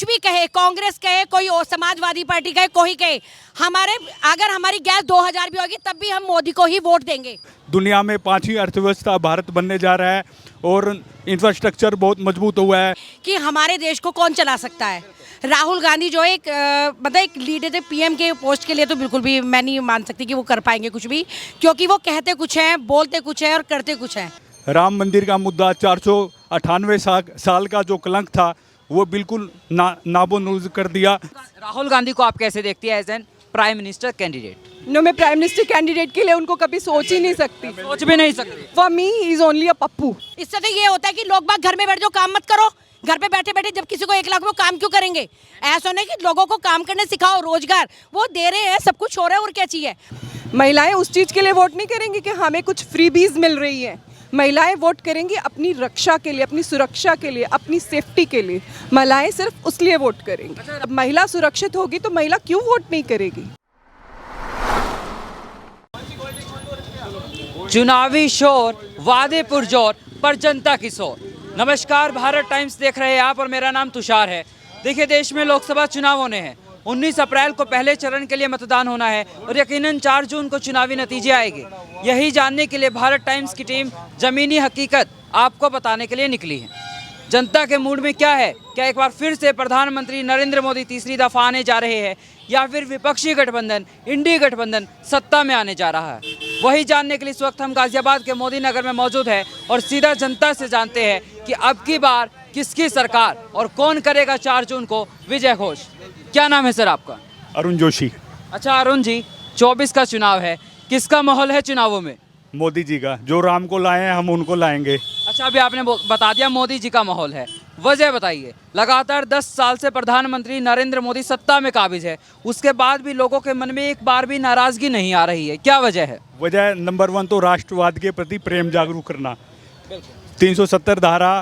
कुछ भी कहे, कांग्रेस कहे, कोई और समाजवादी पार्टी कहे, कोई कहे, अगर हमारी गैस 2000 भी होगी तब भी हम मोदी को ही वोट देंगे। दुनिया में 5वीं अर्थव्यवस्था भारत बनने जा रहा है और इंफ्रास्ट्रक्चर बहुत मजबूत हुआ है कि हमारे देश को कौन चला सकता है। राहुल गांधी जो एक मतलब एक लीडर थे पीएम के पोस्ट के लिए, तो बिल्कुल भी मैं नहीं मान सकती कि वो कर पाएंगे कुछ भी, क्योंकि वो कहते कुछ हैं, बोलते कुछ हैं और करते कुछ हैं। राम मंदिर का मुद्दा 498 साल का जो कलंक था वो बिल्कुल नाबुनूद कर दिया। राहुल गांधी को आप कैसे देखती है as an prime minister candidate? No, मैं प्राइम मिनिस्टर कैंडिडेट के लिए उनको कभी सोच ही नहीं सकती। सोच भी नहीं सकती। For me he is only अ पप्पू। इससे तो ये होता है कि लोग बाग घर में बैठ जाओ, काम मत करो। घर पे बैठे बैठे जब किसी को 1 लाख में काम क्यों करेंगे? ऐसा नहीं कि लोगों को काम करने सिखाओ, रोजगार वो दे रहे हैं, सब कुछ हो रहा है, और क्या चाहिए? महिलाएं उस चीज के लिए वोट नहीं करेंगी कि हमें कुछ फ्रीबीज मिल रही है। महिलाएं वोट करेंगी अपनी रक्षा के लिए, अपनी सुरक्षा के लिए, अपनी सेफ्टी के लिए। महिलाएं सिर्फ उस लिए वोट करेंगी। अब महिला सुरक्षित होगी तो महिला क्यों वोट नहीं करेगी? चुनावी शोर, वादे पुरजोर पर जनता की शोर। नमस्कार, भारत टाइम्स देख रहे हैं आप और मेरा नाम तुषार है। देखिए, देश में लोकसभा चुनाव होने हैं। 19 अप्रैल को पहले चरण के लिए मतदान होना है और यकीनन 4 जून को चुनावी नतीजे आएंगे। यही जानने के लिए भारत टाइम्स की टीम जमीनी हकीकत आपको बताने के लिए निकली है। जनता के मूड में क्या है? क्या एक बार फिर से प्रधानमंत्री नरेंद्र मोदी तीसरी दफा आने जा रहे हैं या फिर विपक्षी गठबंधन इंडी गठबंधन सत्ता में आने जा रहा है? वही जानने के लिए इस वक्त हम गाजियाबाद के मोदी नगर में मौजूद है और सीधा जनता से जानते हैं कि अब की बार किसकी सरकार और कौन करेगा 4 जून को विजय घोष। क्या नाम है सर आपका? अरुण जोशी। अच्छा अरुण जी, 24 का चुनाव है, किसका माहौल है चुनावों में? मोदी जी का। जो राम को लाए हैं हम उनको लाएंगे। अच्छा, अभी आपने बता दिया मोदी जी का माहौल है, वजह बताइए। लगातार 10 साल से प्रधानमंत्री नरेंद्र मोदी सत्ता में काबिज है, उसके बाद भी लोगों के मन में एक बार भी नाराजगी नहीं आ रही है, क्या वजह है? वजह नंबर 1 तो राष्ट्रवाद के प्रति प्रेम जागरूक करना। 370 धारा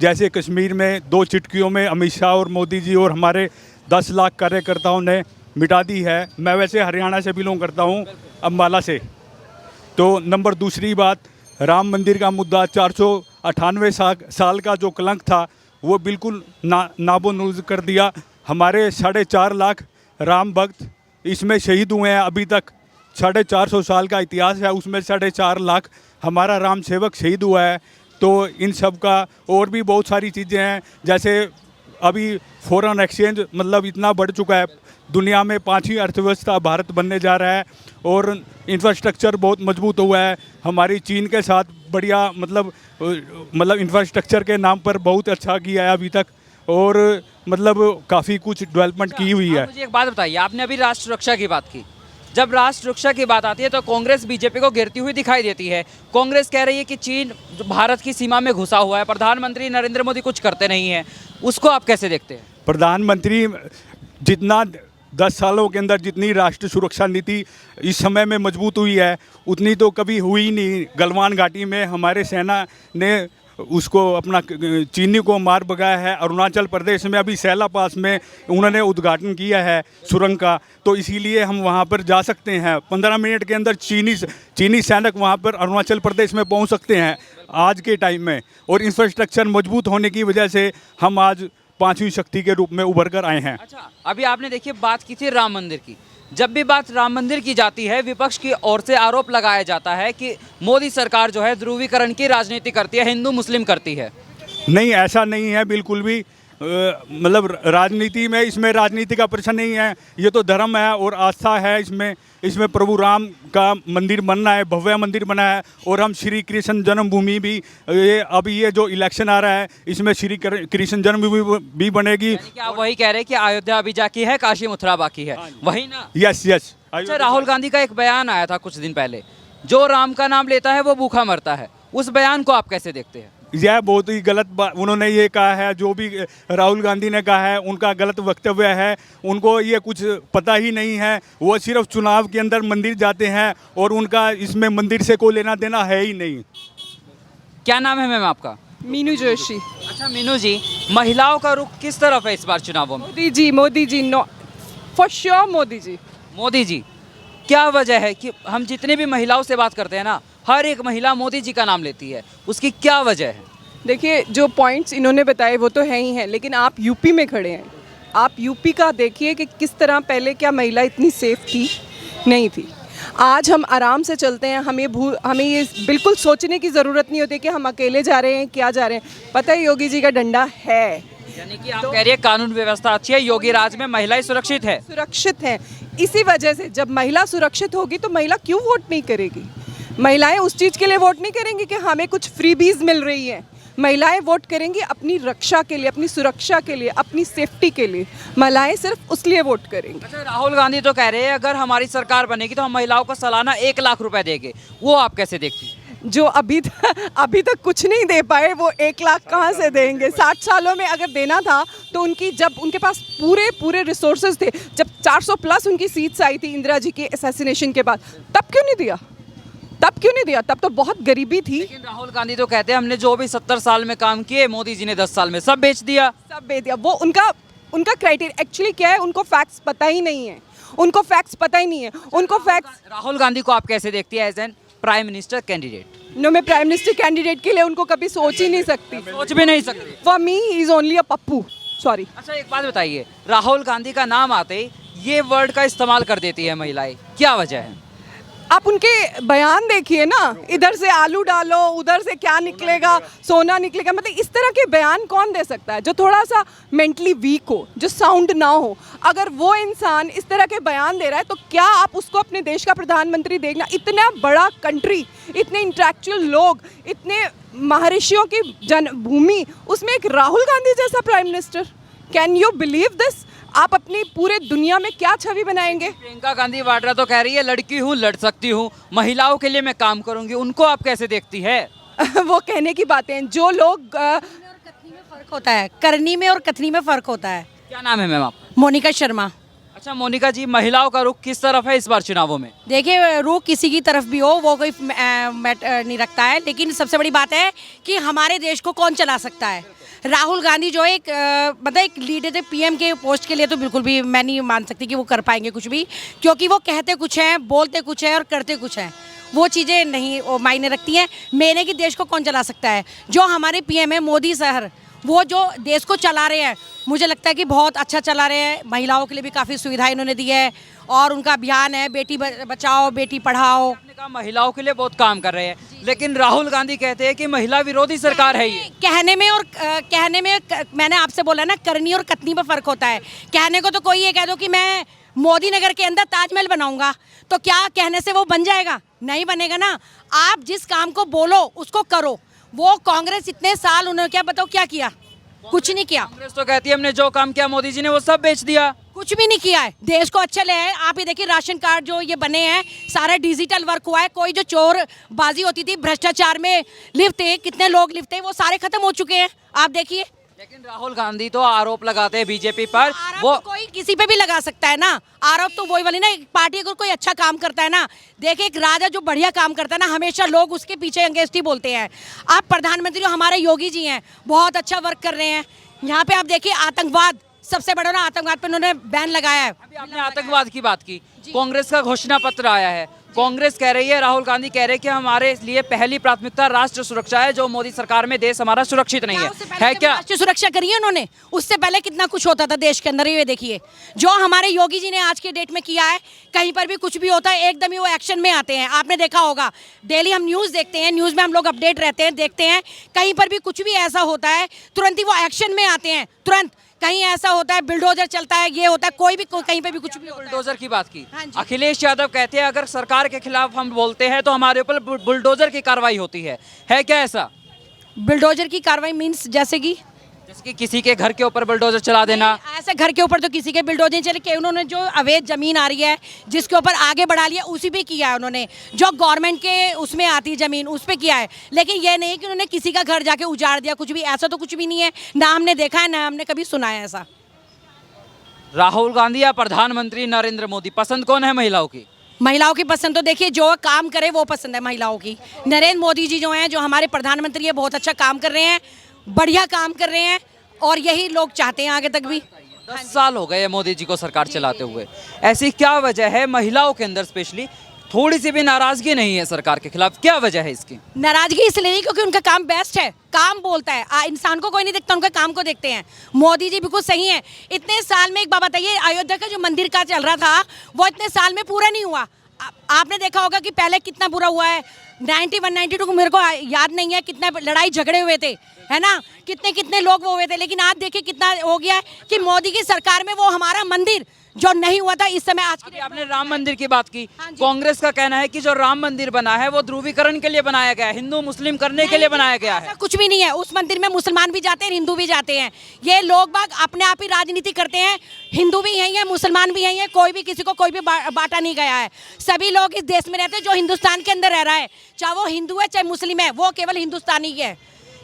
जैसे कश्मीर में 2 चुटकियों में अमित शाह और मोदी जी और हमारे 10 लाख कार्यकर्ताओं ने मिटा दी है। मैं वैसे हरियाणा से बिलोंग करता हूँ, अम्बाला से। तो नंबर दूसरी बात, राम मंदिर का मुद्दा 498 साल का जो कलंक था वो बिल्कुल नाबुनूद कर दिया। हमारे 4.5 लाख राम भक्त इसमें शहीद हुए हैं। अभी तक 450 साल का इतिहास है, उसमें 4.5 लाख हमारा राम सेवक शहीद हुआ है। तो इन सब का और भी बहुत सारी चीज़ें हैं, जैसे अभी फॉरेन एक्सचेंज मतलब इतना बढ़ चुका है। दुनिया में 5वीं अर्थव्यवस्था भारत बनने जा रहा है और इंफ्रास्ट्रक्चर बहुत मजबूत हुआ है। हमारी चीन के साथ बढ़िया मतलब इंफ्रास्ट्रक्चर के नाम पर बहुत अच्छा किया है अभी तक, और मतलब काफ़ी कुछ डेवलपमेंट की हुई है। मुझे एक बात बताइए, आपने अभी राष्ट्र सुरक्षा की बात की। जब राष्ट्र सुरक्षा की बात आती है तो कांग्रेस बीजेपी को घेरती हुई दिखाई देती है। कांग्रेस कह रही है कि चीन भारत की सीमा में घुसा हुआ है, प्रधानमंत्री नरेंद्र मोदी कुछ करते नहीं हैं। उसको आप कैसे देखते हैं? प्रधानमंत्री जितना 10 सालों के अंदर जितनी राष्ट्रीय सुरक्षा नीति इस समय में मजबूत हुई है उतनी तो कभी हुई नहीं। गलवान घाटी में हमारे सेना ने उसको अपना चीनी को मार भगाया है। अरुणाचल प्रदेश में अभी सैला पास में उन्होंने उद्घाटन किया है सुरंग का, तो इसीलिए हम वहाँ पर जा सकते हैं। 15 मिनट के अंदर चीनी सैनिक वहाँ पर अरुणाचल प्रदेश में पहुँच सकते हैं आज के टाइम में। और इंफ्रास्ट्रक्चर मजबूत होने की वजह से हम आज 5वीं शक्ति के रूप में उभर कर आए हैं। अच्छा, अभी आपने देखिए बात की थी राम मंदिर की। जब भी बात राम मंदिर की जाती है, विपक्ष की ओर से आरोप लगाया जाता है कि मोदी सरकार जो है ध्रुवीकरण की राजनीति करती है, हिंदू मुस्लिम करती है। नहीं, ऐसा नहीं है बिल्कुल भी। मतलब राजनीति में, इसमें राजनीति का प्रश्न नहीं है। ये तो धर्म है और आस्था है। इसमें प्रभु राम का मंदिर बनना है, भव्य मंदिर बना है। और हम श्री कृष्ण जन्मभूमि भी ये जो इलेक्शन आ रहा है इसमें श्री कृष्ण जन्मभूमि भी बनेगी। क्या आप वही कह रहे हैं कि अयोध्या अभी जाकी है, काशी मथुरा बाकी है, वही ना? यस। अच्छा, राहुल गांधी का एक बयान आया था कुछ दिन पहले, जो राम का नाम लेता है वो भूखा मरता है। उस बयान को आप कैसे देखते हैं? यह बहुत ही गलत बात उन्होंने ये कहा है। जो भी राहुल गांधी ने कहा है उनका गलत वक्तव्य है। उनको ये कुछ पता ही नहीं है। वो सिर्फ चुनाव के अंदर मंदिर जाते हैं और उनका इसमें मंदिर से कोई लेना देना है ही नहीं। क्या नाम है मैम आपका? मीनू जोशी। अच्छा मीनू जी, महिलाओं का रुख किस तरफ है इस बार चुनावों में? Modi ji know for sure Modi ji. Modi ji, क्या वजह है कि हम जितने भी महिलाओं से बात करते हैं ना, हर एक महिला मोदी जी का नाम लेती है, उसकी क्या वजह है? देखिए, जो पॉइंट्स इन्होंने बताए वो तो है ही हैं, लेकिन आप यूपी में खड़े हैं। आप यूपी का देखिए कि किस तरह पहले क्या महिला इतनी सेफ थी, नहीं थी। आज हम आराम से चलते हैं, हमें ये बिल्कुल सोचने की ज़रूरत नहीं होती कि हम अकेले जा रहे हैं, क्या जा रहे हैं। पता है योगी जी का डंडा है, यानी कि आप कह रही है कानून व्यवस्था अच्छी है, योगी राज में महिलाएं सुरक्षित है। सुरक्षित हैं। इसी वजह से जब महिला सुरक्षित होगी तो महिला क्यों वोट नहीं करेगी? महिलाएं उस चीज़ के लिए वोट नहीं करेंगी कि हमें कुछ फ्रीबीज मिल रही हैं। महिलाएं वोट करेंगी अपनी रक्षा के लिए, अपनी सुरक्षा के लिए, अपनी सेफ्टी के लिए। महिलाएं सिर्फ उस लिए वोट करेंगी। अच्छा, राहुल गांधी तो कह रहे हैं अगर हमारी सरकार बनेगी तो हम महिलाओं को सालाना 1 लाख रुपए देंगे, वो आप कैसे देखती हैं? जो अभी तक कुछ नहीं दे पाए, वो 1 लाख कहाँ से देंगे? 60 सालों में अगर देना था तो जब उनके पास पूरे रिसोर्सेज थे, जब 400 प्लस उनकी सीट्स आई थी इंदिरा जी के असैसिनेशन के बाद, तब क्यों नहीं दिया? तब तो बहुत गरीबी थी। लेकिन राहुल गांधी तो कहते हैं हमने जो भी 70 साल में काम किए मोदी जी ने 10 साल में सब बेच दिया। वो उनका क्राइटेरिया एक्चुअली क्या है, उनको फैक्ट्स पता ही नहीं है। उनको फैक्ट्स राहुल गांधी को आप कैसे देखती है as an prime minister candidate? No, मैं प्राइम मिनिस्टर कैंडिडेट के लिए उनको कभी सोच ही नहीं सकती। सोच भी नहीं सकती। For me he is only a Pappu, sorry. अच्छा, एक बात बताइए, राहुल गांधी का नाम आते ही ये वर्ड का इस्तेमाल कर देती है महिलाएं, क्या वजह है? आप उनके बयान देखिए ना, इधर से आलू डालो, उधर से क्या निकलेगा, सोना निकलेगा। मतलब इस तरह के बयान कौन दे सकता है जो थोड़ा सा मेंटली वीक हो, जो साउंड ना हो? अगर वो इंसान इस तरह के बयान दे रहा है तो क्या आप उसको अपने देश का प्रधानमंत्री देखना? इतना बड़ा कंट्री, इतने इंटेलेक्चुअल लोग, इतने महर्षियों की जन्मभूमि, उसमें एक राहुल गांधी जैसा prime minister. Can you believe this? आप अपनी पूरे दुनिया में क्या छवि बनाएंगे? प्रियंका गांधी वाड्रा तो कह रही है लड़की हूँ, लड़ सकती हूँ, महिलाओं के लिए मैं काम करूंगी, उनको आप कैसे देखती है? वो कहने की बातें हैं। जो लोग फर्क होता है, करनी में और कथनी में फर्क होता है। क्या नाम है मैम आप? मोनिका शर्मा। अच्छा मोनिका जी, महिलाओं का रुख किस तरफ है इस बार चुनावों में? देखिए, रुख किसी की तरफ भी हो वो कोई मैटर नहीं रखता है, लेकिन सबसे बड़ी बात है कि हमारे देश को कौन चला सकता है। राहुल गांधी जो एक मतलब एक लीडर थे पीएम के पोस्ट के लिए, तो बिल्कुल भी मैं नहीं मान सकती कि वो कर पाएंगे कुछ भी, क्योंकि वो कहते कुछ हैं, बोलते कुछ हैं और करते कुछ हैं। वो चीज़ें नहीं वो मायने रखती हैं। मैंने कि देश को कौन चला सकता है, जो हमारे पीएम है मोदी सर, वो जो देश को चला रहे हैं, मुझे लगता है कि बहुत अच्छा चला रहे हैं। महिलाओं के लिए भी काफ़ी सुविधाएं इन्होंने दी है, और उनका अभियान है बेटी बचाओ बेटी पढ़ाओ। आपने कहा महिलाओं के लिए बहुत काम कर रहे हैं, लेकिन राहुल गांधी कहते हैं कि महिला विरोधी सरकार है ये। कहने में मैंने आपसे बोला ना, करनी और कथनी में फ़र्क होता है। कहने को तो कोई ये कह दो कि मैं मोदी नगर के अंदर ताजमहल बनाऊंगा, तो क्या कहने से वो बन जाएगा? नहीं बनेगा ना। आप जिस काम को बोलो उसको करो। वो कांग्रेस इतने साल उन्होंने क्या बताओ क्या किया? कुछ नहीं किया। कांग्रेस तो कहती है हमने जो काम किया मोदी जी ने वो सब बेच दिया। कुछ भी नहीं किया है, देश को अच्छा ले आए। आप ये देखिए, राशन कार्ड जो ये बने हैं सारा डिजिटल वर्क हुआ है। कोई जो चोर बाजी होती थी, भ्रष्टाचार में लिप्त थे, कितने लोग लिप्त थे, वो सारे खत्म हो चुके हैं। आप देखिए। लेकिन राहुल गांधी तो आरोप लगाते हैं बीजेपी पर, वो तो कोई किसी पे भी लगा सकता है ना आरोप। तो वही वाली ना, एक पार्टी अगर कोई अच्छा काम करता है ना, देखिए एक राजा जो बढ़िया काम करता है ना, हमेशा लोग उसके पीछे अंगेष्टी बोलते हैं। आप प्रधानमंत्री जो हमारे योगी जी हैं, बहुत अच्छा वर्क कर रहे हैं। यहाँ पे आप देखिए, आतंकवाद सबसे बड़ा ना, आतंकवाद पे उन्होंने बैन लगाया है। अभी आपने आतंकवाद की बात की, कांग्रेस का घोषणा पत्र आया है। कांग्रेस कह रही है, राहुल गांधी कह रहे हैं कि हमारे लिए पहली प्राथमिकता राष्ट्र सुरक्षा है, जो मोदी सरकार में देश हमारा सुरक्षित नहीं है क्या? राष्ट्रीय सुरक्षा करी है उन्होंने। उससे पहले कितना कुछ होता था देश के अंदर, ये देखिए जो हमारे योगी जी ने आज के डेट में किया है। कहीं पर भी कुछ भी होता है एकदम ही वो एक्शन में आते हैं। आपने देखा होगा, डेली हम न्यूज़ देखते हैं, न्यूज़ में हम लोग अपडेट रहते हैं, देखते हैं। कहीं पर भी कुछ भी ऐसा होता है तुरंत ही वो एक्शन में आते हैं, तुरंत। कहीं ऐसा होता है बिल्डोजर चलता है, ये होता है, कोई भी कहीं पे भी कुछ भी होता है। बुलडोजर की बात की, हाँ जी। अखिलेश यादव कहते हैं अगर सरकार के खिलाफ हम बोलते हैं तो हमारे ऊपर बुलडोजर की कार्रवाई होती है क्या ऐसा? बिल्डोजर की कार्रवाई मीन्स जैसे कि किसी के घर के ऊपर बुलडोजर चला देना? ऐसे घर के ऊपर तो किसी के बिल्डोजर नहीं चले, कि उन्होंने जो अवैध जमीन आ रही है जिसके ऊपर आगे बढ़ा लिया, उसी पे किया है उन्होंने। जो गवर्नमेंट के उसमें आती है जमीन, उस पे किया है। लेकिन ये नहीं कि उन्होंने किसी का घर जाके उजाड़ दिया, कुछ भी ऐसा तो कुछ भी नहीं है। ना हमने देखा है, ना हमने कभी सुना है ऐसा। राहुल गांधी या प्रधानमंत्री नरेंद्र मोदी, पसंद कौन है महिलाओं की? महिलाओं की पसंद तो देखिए जो काम करे वो पसंद है महिलाओं की। नरेंद्र मोदी जी जो हैं, जो हमारे प्रधानमंत्री है, बहुत अच्छा काम कर रहे हैं, बढ़िया काम कर रहे हैं, और यही लोग चाहते हैं आगे तक भी। 10 साल हो गए मोदी जी को सरकार चलाते हुए, ऐसी क्या वजह है महिलाओं के अंदर स्पेशली थोड़ी सी भी नाराजगी नहीं है सरकार के खिलाफ, क्या वजह है इसकी? नाराजगी इसलिए नहीं क्योंकि उनका काम बेस्ट है, काम बोलता है। इंसान को कोई नहीं देखता, उनका काम को देखते हैं। मोदी जी बिल्कुल सही है। इतने साल में एक बात बताइए, अयोध्या का जो मंदिर का चल रहा था वो इतने साल में पूरा नहीं हुआ। आपने देखा होगा कि पहले कितना बुरा हुआ है। 91 92 को मेरे को याद नहीं है कितने लड़ाई झगड़े हुए थे, है ना, कितने कितने लोग वो हुए थे। लेकिन आज देखिए कितना हो गया है कि मोदी की सरकार में वो हमारा मंदिर जो नहीं हुआ था इस समय आज की अभी आपने राम मंदिर की बात की। हाँ जी। कांग्रेस का कहना है कि जो राम मंदिर बना है वो ध्रुवीकरण के लिए बनाया गया है, हिंदू मुस्लिम करने के लिए बनाया गया है। ऐसा कुछ भी नहीं है। उस मंदिर में मुसलमान भी जाते हैं, हिंदू भी जाते हैं। ये लोग बाग अपने आप ही राजनीति करते हैं। हिंदू भी यही है, मुसलमान भी यही है, कोई भी किसी को कोई भी बांटा नहीं गया है। सभी लोग इस देश में रहते हैं जो हिंदुस्तान के अंदर रह रहा है, चाहे वो हिंदू है चाहे मुस्लिम है, वो केवल हिंदुस्तानी ही है।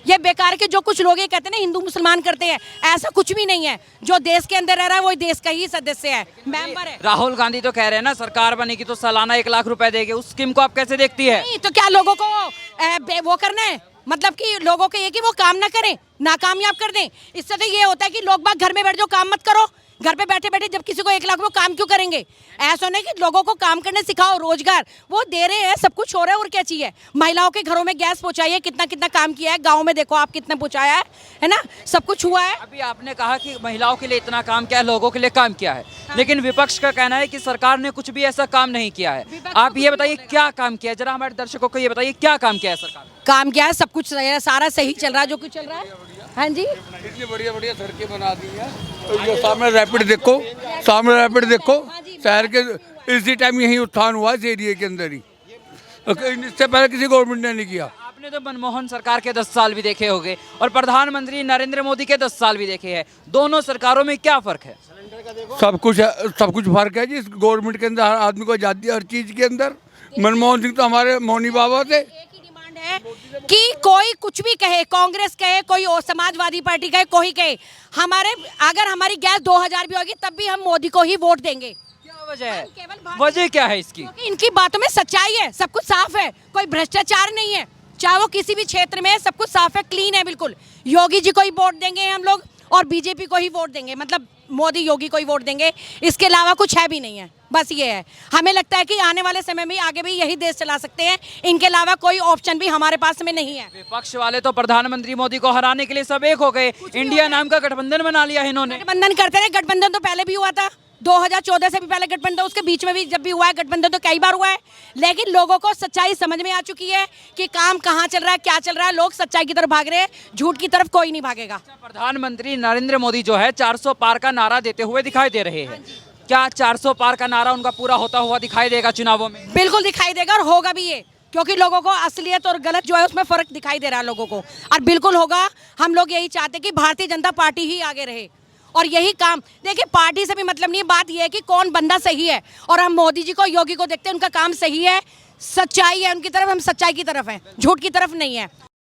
ये बेकार के जो कुछ लोग ये कहते हैं ना हिंदू मुसलमान करते हैं, ऐसा कुछ भी नहीं है। जो देश के अंदर रह रहा है वो देश का ही सदस्य है, मेंबर है। राहुल गांधी तो कह रहे हैं ना सरकार बनेगी तो सालाना 1 लाख रुपए देंगे, उस स्कीम को आप कैसे देखती है? नहीं तो क्या लोगों को वो करना है, मतलब कि लोगों को ये कि वो काम ना करें, नाकामयाब कर दें। इससे तो ये होता है कि लोग बाग घर में बैठ जाओ, काम मत करो। घर पे बैठे बैठे जब किसी को 1 लाख वो काम क्यों करेंगे? ऐसा नहीं कि लोगों को काम करने सिखाओ, रोजगार वो दे रहे हैं, सब कुछ हो रहा है, और क्या चाहिए? महिलाओं के घरों में गैस पहुंचाइए, कितना कितना काम किया है। गाँव में देखो आप कितना पहुंचाया है ना, सब कुछ हुआ है। अभी आपने कहा कि महिलाओं के लिए इतना काम किया है, लोगों के लिए काम किया है, लेकिन विपक्ष का कहना है कि सरकार ने कुछ भी ऐसा काम नहीं किया है। आप ये बताइए क्या काम किया है, जरा हमारे दर्शकों को ये बताइए क्या काम किया है सरकार ने? काम क्या है, सब कुछ सारा सही चल रहा है, जो कुछ चल रहा है। हाँ जी, इतनी बढ़िया बढ़िया सड़कें बना दी हैं। तो ये सामने रैपिड देखो, सामने रैपिड देखो। शहर के इसी टाइम यही उत्थान हुआ इस एरिया के अंदर ही, इससे पहले किसी गवर्नमेंट ने नहीं किया। आपने तो मनमोहन सरकार के 10 साल भी देखे होंगे और प्रधानमंत्री नरेंद्र मोदी के 10 साल भी देखे हैं। दोनों सरकारों में क्या फर्क है? सब कुछ फर्क है जी। इस गवर्नमेंट के अंदर हर आदमी को आज़ादी हर चीज़ के अंदर। मनमोहन सिंह तो हमारे मौनी बाबा थे। है कि कोई कुछ भी कहे, कांग्रेस कहे, कोई और समाजवादी पार्टी कहे, कोई कहे, अगर हमारी गैस 2000 भी होगी तब भी हम मोदी को ही वोट देंगे। क्या वजह है? वजह क्या है इसकी? क्योंकि इनकी बातों में सच्चाई है, सब कुछ साफ है, कोई भ्रष्टाचार नहीं है। चाहे वो किसी भी क्षेत्र में, सब कुछ साफ है, क्लीन है बिल्कुल। योगी जी को ही वोट देंगे हम लोग और बीजेपी को ही वोट देंगे, मतलब मोदी योगी को ही वोट देंगे। इसके अलावा कुछ है भी नहीं है, बस ये है। हमें लगता है कि आने वाले समय में आगे भी यही देश चला सकते हैं, इनके अलावा कोई ऑप्शन भी हमारे पास में नहीं है। विपक्ष वाले तो प्रधानमंत्री मोदी को हराने के लिए सब एक हो गए, इंडिया नाम का गठबंधन बना लिया इन्होंने। गठबंधन करते रहे, गठबंधन तो पहले भी हुआ था, 2014 से भी पहले गठबंधन, उसके बीच में भी जब भी हुआ है गठबंधन तो कई बार हुआ है। लेकिन लोगों को सच्चाई समझ में आ चुकी है कि काम कहाँ चल रहा है, क्या चल रहा है। लोग सच्चाई की तरफ भाग रहे हैं, झूठ की तरफ कोई नहीं भागेगा। प्रधानमंत्री नरेंद्र मोदी जो है 400 पार का नारा देते हुए दिखाई दे रहे हैं। क्या 400 पार का नारा उनका पूरा होता हुआ दिखाई देगा चुनावों में? बिल्कुल दिखाई देगा और होगा भी ये, क्योंकि लोगों को असलियत और गलत जो है उसमें फर्क दिखाई दे रहा है लोगों को, और बिल्कुल होगा। हम लोग यही चाहते हैं कि भारतीय जनता पार्टी ही आगे रहे और यही काम। देखिए पार्टी से भी मतलब नहीं है, बात यह है कि कौन बंदा सही है, और हम मोदी जी को योगी को देखते हैं, उनका काम सही है, सच्चाई है उनकी तरफ, हम सच्चाई की तरफ हैं, झूठ की तरफ नहीं है।